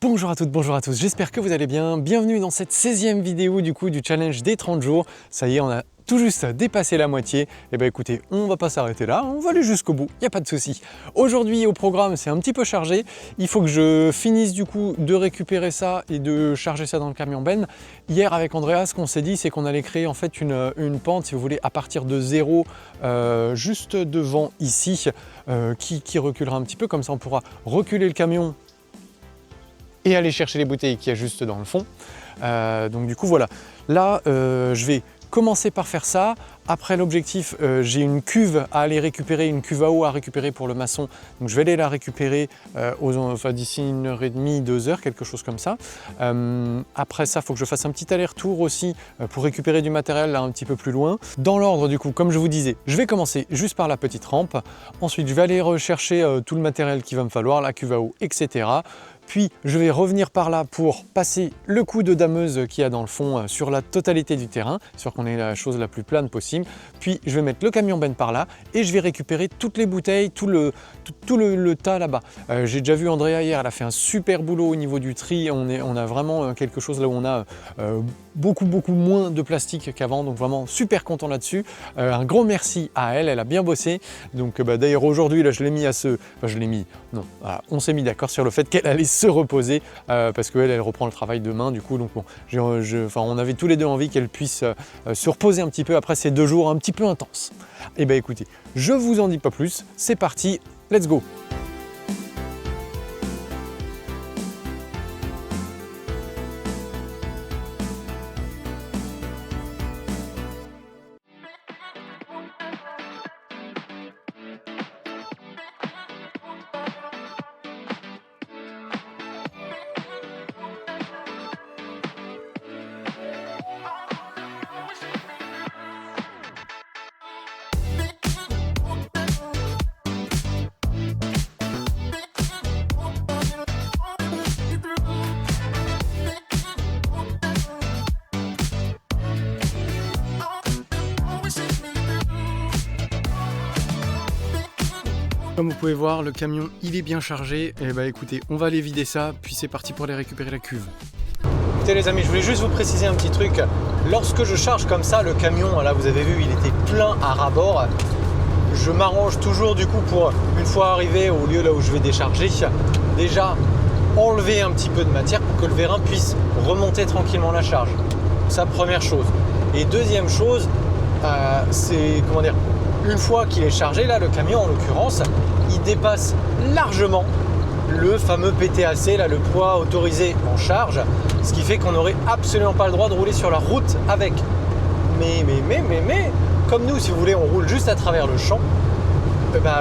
Bonjour à toutes, bonjour à tous, j'espère que vous allez bien. Bienvenue dans cette 16e vidéo du challenge des 30 jours. Ça y est, on a tout juste dépassé la moitié. Et bien écoutez, on va pas s'arrêter là, on va aller jusqu'au bout, il n'y a pas de souci. Aujourd'hui au programme, c'est un petit peu chargé. Il faut que je finisse du coup de récupérer ça et de charger ça dans le camion Ben. Hier avec Andrea, ce qu'on s'est dit, c'est qu'on allait créer en fait une pente, si vous voulez, à partir de zéro, juste devant ici, qui reculera un petit peu. Comme ça, on pourra reculer le camion et aller chercher les bouteilles qu'il y a juste dans le fond. Donc du coup voilà, là je vais commencer par faire ça. Après l'objectif, j'ai une cuve à aller récupérer, une cuve à eau à récupérer pour le maçon. Donc je vais aller la récupérer d'ici 1h30, 2h, quelque chose comme ça. Après ça, il faut que je fasse un petit aller-retour aussi pour récupérer du matériel là un petit peu plus loin. Dans l'ordre du coup, comme je vous disais, je vais commencer juste par la petite rampe. Ensuite, je vais aller rechercher tout le matériel qu'il va me falloir, la cuve à eau, etc. Puis je vais revenir par là pour passer le coup de dameuse qu'il y a dans le fond sur la totalité du terrain, sûr qu'on ait la chose la plus plane possible. Puis je vais mettre le camion Ben par là et je vais récupérer toutes les bouteilles, tout le tas là-bas. J'ai déjà vu Andrea hier, elle a fait un super boulot au niveau du tri. On a vraiment quelque chose là où on a beaucoup moins de plastique qu'avant, donc vraiment super content là-dessus. Un gros merci à elle, elle a bien bossé. Donc d'ailleurs aujourd'hui là je l'ai mis à ce... Enfin je l'ai mis, non, voilà, on s'est mis d'accord sur le fait qu'elle allait se reposer parce qu'elle reprend le travail demain du coup. Donc bon, on avait tous les deux envie qu'elle puisse se reposer un petit peu après ces 2 jours un petit peu intenses. Et ben écoutez, je vous en dis pas plus, c'est parti, let's go! Comme vous pouvez voir, le camion il est bien chargé. Et bah écoutez, on va aller vider ça, puis c'est parti pour aller récupérer la cuve. Écoutez les amis, je voulais juste vous préciser un petit truc. Lorsque je charge comme ça, le camion, là vous avez vu, il était plein à ras-bord. Je m'arrange toujours du coup pour, une fois arrivé au lieu là où je vais décharger, déjà enlever un petit peu de matière pour que le vérin puisse remonter tranquillement la charge. Ça, première chose. Et deuxième chose, c'est, comment dire, une fois qu'il est chargé, là, le camion en l'occurrence, il dépasse largement le fameux PTAC, là, le poids autorisé en charge, ce qui fait qu'on n'aurait absolument pas le droit de rouler sur la route avec. Mais, comme nous, si vous voulez, on roule juste à travers le champ,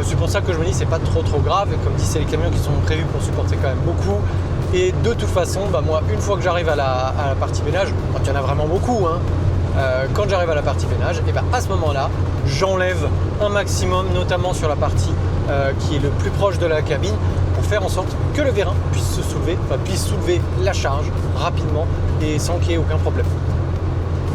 c'est pour ça que je me dis c'est pas trop grave. Comme dit, c'est les camions qui sont prévus pour supporter quand même beaucoup. Et de toute façon, moi, une fois que j'arrive à la partie ménage, quand il y en a vraiment beaucoup, quand j'arrive à la partie ménage, et à ce moment-là, j'enlève un maximum, notamment sur la partie qui est le plus proche de la cabine, pour faire en sorte que le vérin puisse soulever la charge rapidement et sans qu'il y ait aucun problème.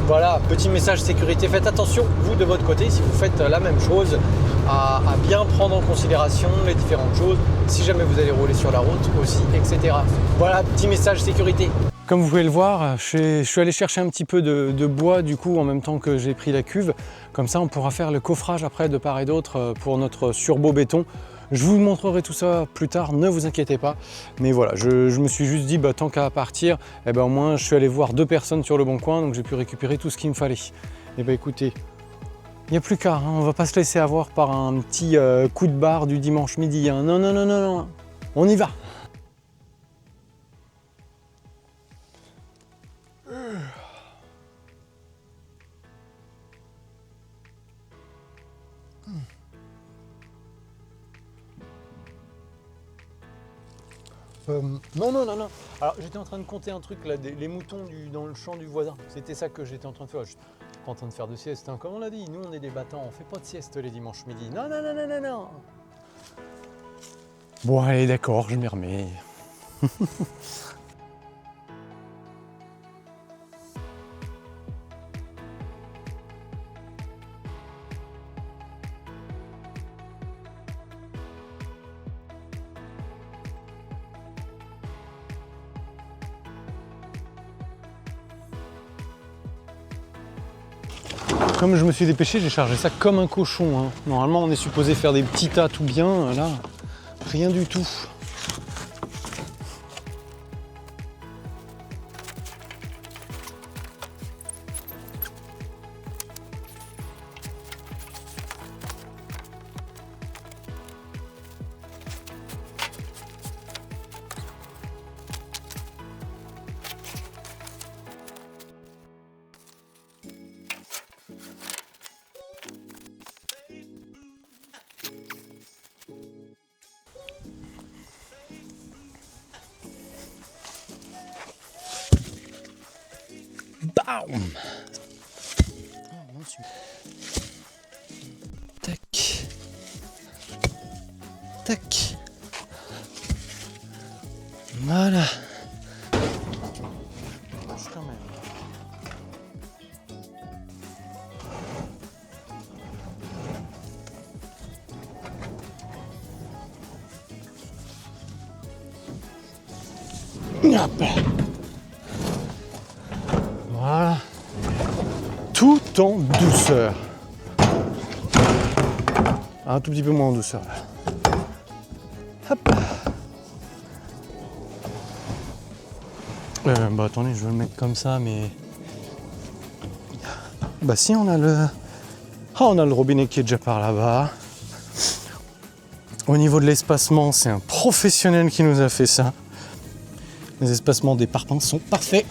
Voilà, petit message sécurité, faites attention, vous de votre côté, si vous faites la même chose, à bien prendre en considération les différentes choses, si jamais vous allez rouler sur la route aussi, etc. Voilà, petit message sécurité. Comme vous pouvez le voir, je suis allé chercher un petit peu de bois du coup en même temps que j'ai pris la cuve. Comme ça on pourra faire le coffrage après de part et d'autre pour notre surbeau béton. Je vous montrerai tout ça plus tard, ne vous inquiétez pas. Mais voilà, je me suis juste dit, tant qu'à partir, au moins je suis allé voir 2 personnes sur le bon coin, donc j'ai pu récupérer tout ce qu'il me fallait. Écoutez, il n'y a plus qu'à, on va pas se laisser avoir par un petit coup de barre du dimanche midi. Non, on y va. Non. Alors j'étais en train de compter un truc là, les moutons dans le champ du voisin. C'était ça que j'étais en train de faire. Je suis pas en train de faire de sieste, comme on l'a dit. Nous on est des battants, on fait pas de sieste les dimanches midi. Non. Bon allez d'accord, je m'y remets. comme je me suis dépêché, j'ai chargé ça comme un cochon, hein. Normalement, on est supposé faire des petits tas tout bien. Là, rien du tout. Bam! Tac. Tac. Voilà. Quand même. Hop. Voilà. Tout en douceur. Un tout petit peu moins en douceur. Hop. Bah attendez, je vais le mettre comme ça, mais... Bah si, on a le... Ah, on a le robinet qui est déjà par là-bas. Au niveau de l'espacement, c'est un professionnel qui nous a fait ça. Les espacements des parpaings sont parfaits.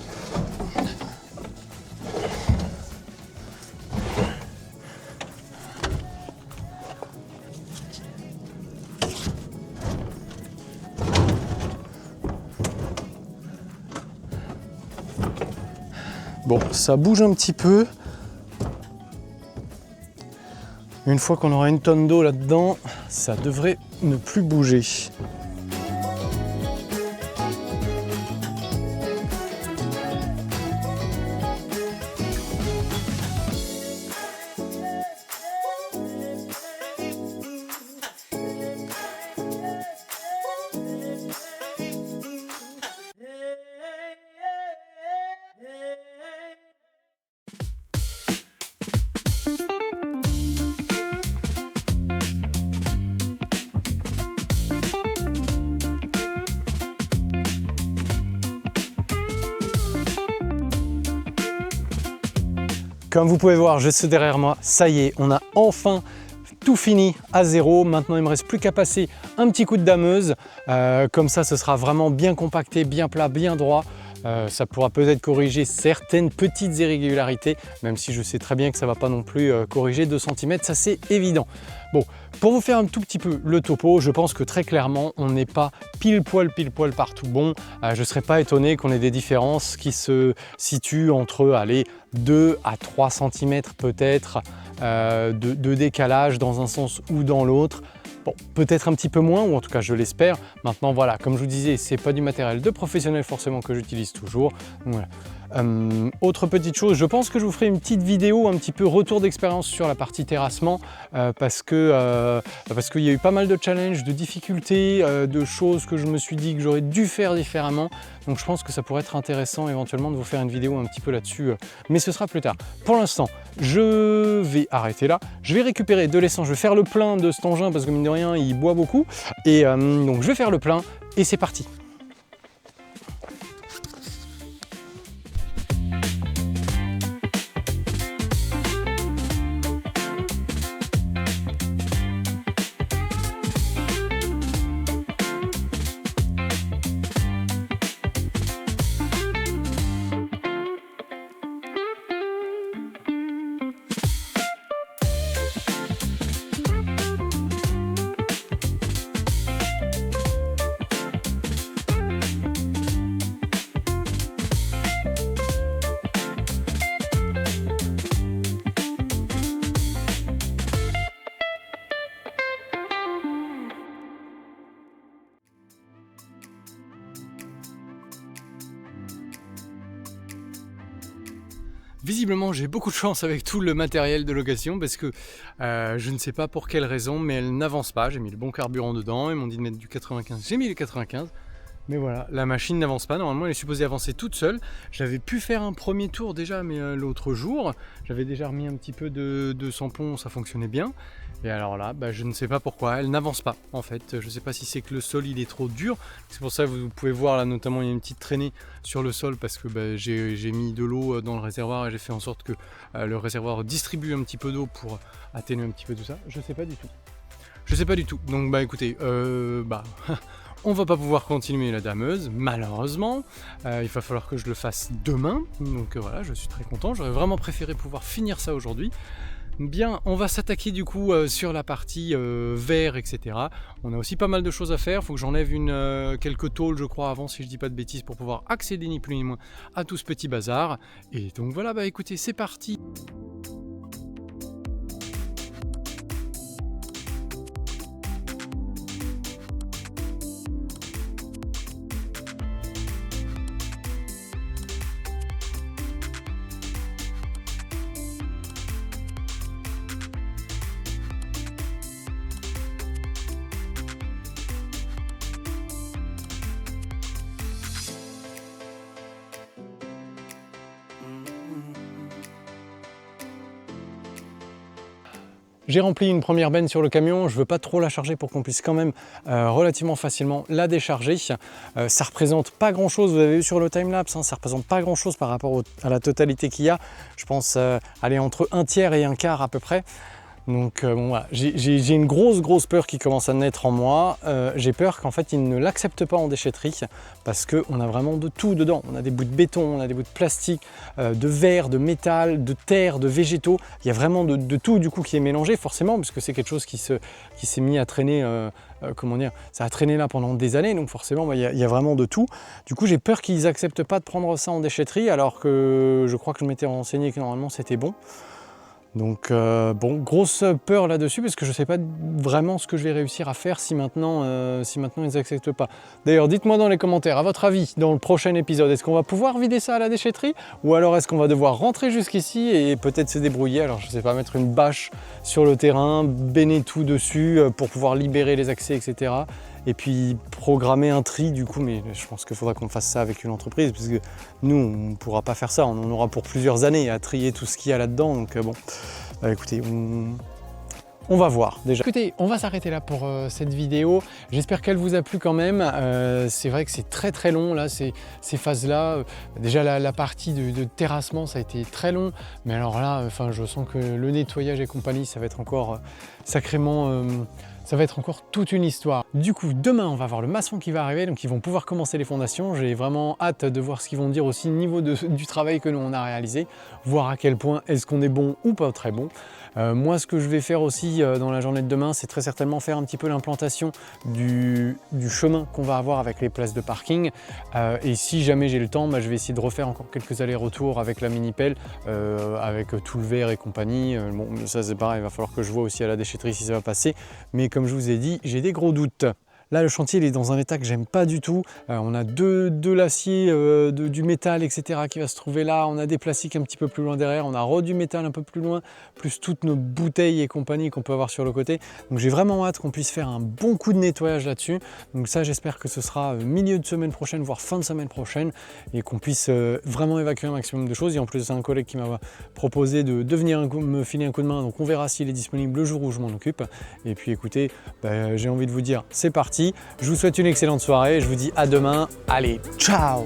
Bon, ça bouge un petit peu. Une fois qu'on aura une tonne d'eau là-dedans, ça devrait ne plus bouger. Comme vous pouvez voir, je suis derrière moi, ça y est, on a enfin tout fini à zéro. Maintenant, il ne me reste plus qu'à passer un petit coup de dameuse. Comme ça, ce sera vraiment bien compacté, bien plat, bien droit. Ça pourra peut-être corriger certaines petites irrégularités, même si je sais très bien que ça ne va pas non plus corriger 2 cm, ça c'est évident. Bon, pour vous faire un tout petit peu le topo, je pense que très clairement, on n'est pas pile poil partout bon. Je ne serais pas étonné qu'on ait des différences qui se situent entre, allez, 2 à 3 cm peut-être de décalage dans un sens ou dans l'autre. Bon, peut-être un petit peu moins, ou en tout cas je l'espère. Maintenant voilà, comme je vous disais, c'est pas du matériel de professionnel forcément que j'utilise toujours. Voilà. Autre petite chose, je pense que je vous ferai une petite vidéo un petit peu retour d'expérience sur la partie terrassement parce qu'il y a eu pas mal de challenges, de difficultés, de choses que je me suis dit que j'aurais dû faire différemment. Donc je pense que ça pourrait être intéressant éventuellement de vous faire une vidéo un petit peu là-dessus, mais ce sera plus tard. Pour l'instant, je vais arrêter là. Je vais récupérer de l'essence, je vais faire le plein de cet engin parce que mine de rien, il boit beaucoup. Et donc je vais faire le plein et c'est parti. Visiblement, j'ai beaucoup de chance avec tout le matériel de location parce que je ne sais pas pour quelle raison, mais elle n'avance pas. J'ai mis le bon carburant dedans, ils m'ont dit de mettre du 95, j'ai mis le 95. Mais voilà, la machine n'avance pas. Normalement, elle est supposée avancer toute seule. J'avais pu faire un premier tour déjà, mais l'autre jour, j'avais déjà remis un petit peu de samplon, ça fonctionnait bien. Et alors là, je ne sais pas pourquoi, elle n'avance pas en fait. Je ne sais pas si c'est que le sol il est trop dur. C'est pour ça que vous pouvez voir là, notamment il y a une petite traînée sur le sol parce que j'ai mis de l'eau dans le réservoir et j'ai fait en sorte que le réservoir distribue un petit peu d'eau pour atténuer un petit peu tout ça. Je ne sais pas du tout. Je sais pas du tout. Donc écoutez, on va pas pouvoir continuer la dameuse, malheureusement. Il va falloir que je le fasse demain. Donc voilà, je suis très content. J'aurais vraiment préféré pouvoir finir ça aujourd'hui. Bien, on va s'attaquer du coup sur la partie verre, etc. On a aussi pas mal de choses à faire. Il faut que j'enlève quelques tôles, je crois, avant, si je dis pas de bêtises, pour pouvoir accéder ni plus ni moins à tout ce petit bazar. Et donc voilà, écoutez, c'est parti. J'ai rempli une première benne sur le camion, je ne veux pas trop la charger pour qu'on puisse quand même relativement facilement la décharger. Ça représente pas grand chose, vous avez vu sur le timelapse, ça représente pas grand chose par rapport à la totalité qu'il y a. Je pense aller entre un tiers et un quart à peu près. Donc bon, voilà, j'ai une grosse peur qui commence à naître en moi. J'ai peur qu'en fait ils ne l'acceptent pas en déchetterie parce qu'on a vraiment de tout dedans. On a des bouts de béton, on a des bouts de plastique, de verre, de métal, de terre, de végétaux. Il y a vraiment de tout du coup qui est mélangé forcément puisque c'est quelque chose qui s'est mis à traîner, comment dire, ça a traîné là pendant des années donc forcément il y a vraiment de tout. Du coup j'ai peur qu'ils n'acceptent pas de prendre ça en déchetterie alors que je crois que je m'étais renseigné que normalement c'était bon. Donc bon, grosse peur là-dessus parce que je ne sais pas vraiment ce que je vais réussir à faire si maintenant ils n'acceptent pas. D'ailleurs, dites-moi dans les commentaires, à votre avis, dans le prochain épisode, est-ce qu'on va pouvoir vider ça à la déchetterie ou alors est-ce qu'on va devoir rentrer jusqu'ici et peut-être se débrouiller, alors je ne sais pas, mettre une bâche sur le terrain, béner tout dessus pour pouvoir libérer les accès, etc. Et puis programmer un tri du coup, mais je pense qu'il faudra qu'on fasse ça avec une entreprise parce que nous on ne pourra pas faire ça, on en aura pour plusieurs années à trier tout ce qu'il y a là-dedans, donc bon, écoutez, on va voir déjà. Écoutez, on va s'arrêter là pour cette vidéo, j'espère qu'elle vous a plu quand même. C'est vrai que c'est très long là, ces phases-là, déjà la partie de terrassement ça a été très long, mais alors là, je sens que le nettoyage et compagnie ça va être encore sacrément... ça va être encore toute une histoire. Du coup, demain, on va voir le maçon qui va arriver, donc ils vont pouvoir commencer les fondations. J'ai vraiment hâte de voir ce qu'ils vont dire aussi au niveau du travail que nous on a réalisé, voir à quel point est-ce qu'on est bon ou pas très bon. Moi, ce que je vais faire aussi dans la journée de demain, c'est très certainement faire un petit peu l'implantation du chemin qu'on va avoir avec les places de parking. Et si jamais j'ai le temps, je vais essayer de refaire encore quelques allers-retours avec la mini-pelle, avec tout le verre et compagnie. Bon, ça c'est pareil, il va falloir que je vois aussi à la déchetterie si ça va passer. Mais comme je vous ai dit, j'ai des gros doutes. Là, le chantier il est dans un état que j'aime pas du tout. On a de l'acier, du métal, etc. qui va se trouver là. On a des plastiques un petit peu plus loin derrière. On a du métal un peu plus loin, plus toutes nos bouteilles et compagnie qu'on peut avoir sur le côté. Donc j'ai vraiment hâte qu'on puisse faire un bon coup de nettoyage là-dessus. Donc ça, j'espère que ce sera milieu de semaine prochaine, voire fin de semaine prochaine, et qu'on puisse vraiment évacuer un maximum de choses. Et en plus, c'est un collègue qui m'a proposé de venir me filer un coup de main. Donc on verra s'il est disponible le jour où je m'en occupe. Et puis écoutez, j'ai envie de vous dire, c'est parti. Je vous souhaite une excellente soirée, je vous dis à demain, allez, ciao!